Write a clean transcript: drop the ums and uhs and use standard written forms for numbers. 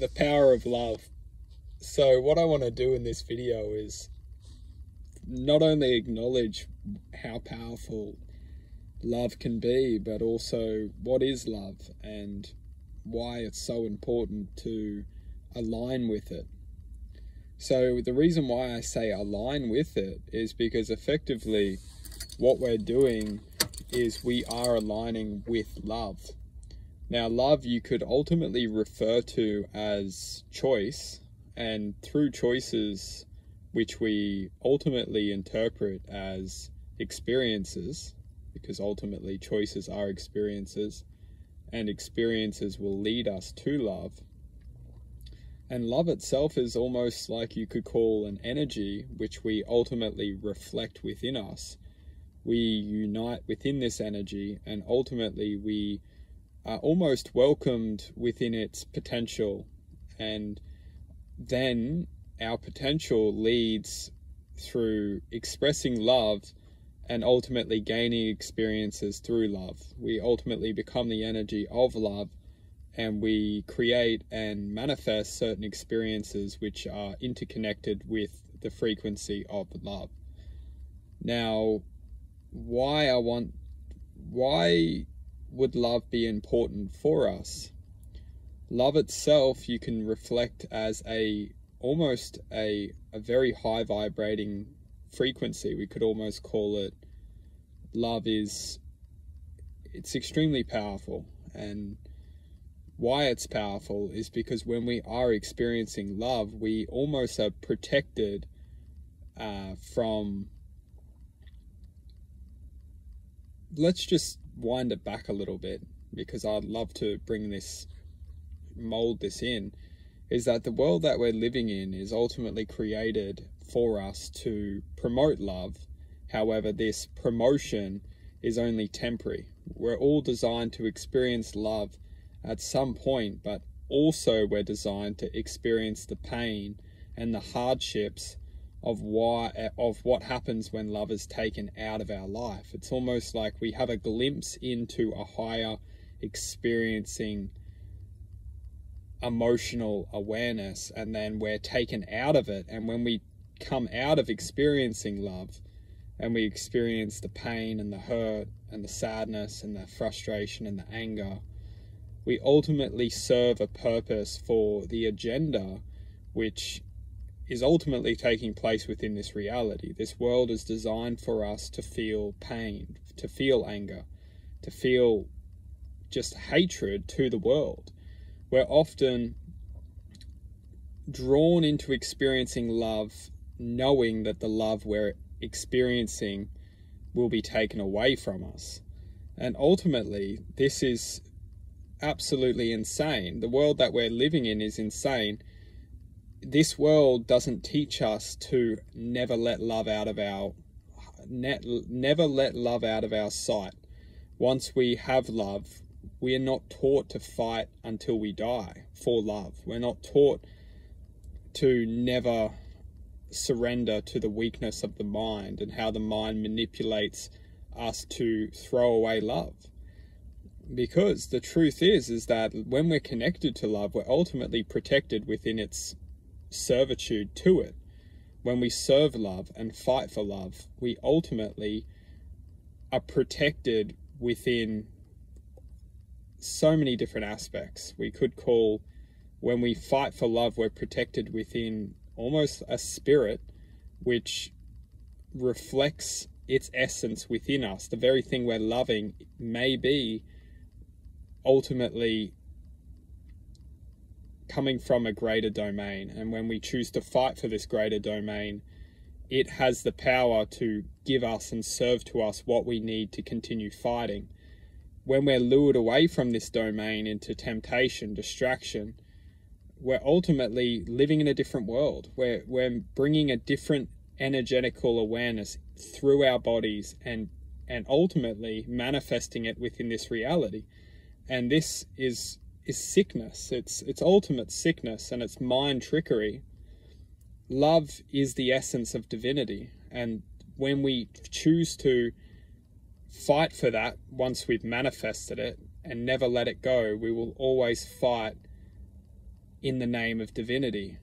the power of love. So what I want to do in this video is not only acknowledge how powerful love can be, but also what is love and why it's so important to align with it. So the reason why I say align with it is because effectively what we're doing is we are aligning with love. Now, love you could ultimately refer to as choice, and through choices, which we ultimately interpret as experiences, because ultimately choices are experiences, and experiences will lead us to love. And love itself is almost like you could call an energy which we ultimately reflect within us. We unite within this energy, and ultimately we are almost welcomed within its potential. And then our potential leads through expressing love and ultimately gaining experiences through love. We ultimately become the energy of love, and we create and manifest certain experiences which are interconnected with the frequency of love. Now, why would love be important for us? Love itself you can reflect as almost a very high vibrating frequency. We could almost call it it's extremely powerful. And why it's powerful is because when we are experiencing love, we almost are protected from... Let's just wind it back a little bit, because I'd love to mold this in, is that the world that we're living in is ultimately created for us to promote love. However, this promotion is only temporary. We're all designed to experience love at some point, but also we're designed to experience the pain and the hardships of what happens when love is taken out of our life. It's almost like we have a glimpse into a higher experiencing emotional awareness, and then we're taken out of it. And when we come out of experiencing love and we experience the pain and the hurt and the sadness and the frustration and the anger, we ultimately serve a purpose for the agenda which is ultimately taking place within this reality. This world is designed for us to feel pain, to feel anger, to feel just hatred to the world. We're often drawn into experiencing love, knowing that the love we're experiencing will be taken away from us. And ultimately, this is absolutely insane. The world that we're living in is insane. This world doesn't teach us to never let love out of our sight. Once we have love, we are not taught to fight until we die for love. We're not taught to never surrender to the weakness of the mind and how the mind manipulates us to throw away love. Because the truth is that when we're connected to love, we're ultimately protected within its servitude to it. When we serve love and fight for love, we ultimately are protected within so many different aspects. We could call, when we fight for love, we're protected within almost a spirit which reflects its essence within us. The very thing we're loving may be ultimately coming from a greater domain, and when we choose to fight for this greater domain, it has the power to give us and serve to us what we need to continue fighting. When we're lured away from this domain into temptation, distraction, we're ultimately living in a different world. We're bringing a different energetical awareness through our bodies and ultimately manifesting it within this reality. And this is sickness. It's ultimate sickness, and it's mind trickery. Love is the essence of divinity, and when we choose to fight for that, once we've manifested it and never let it go, we will always fight in the name of divinity.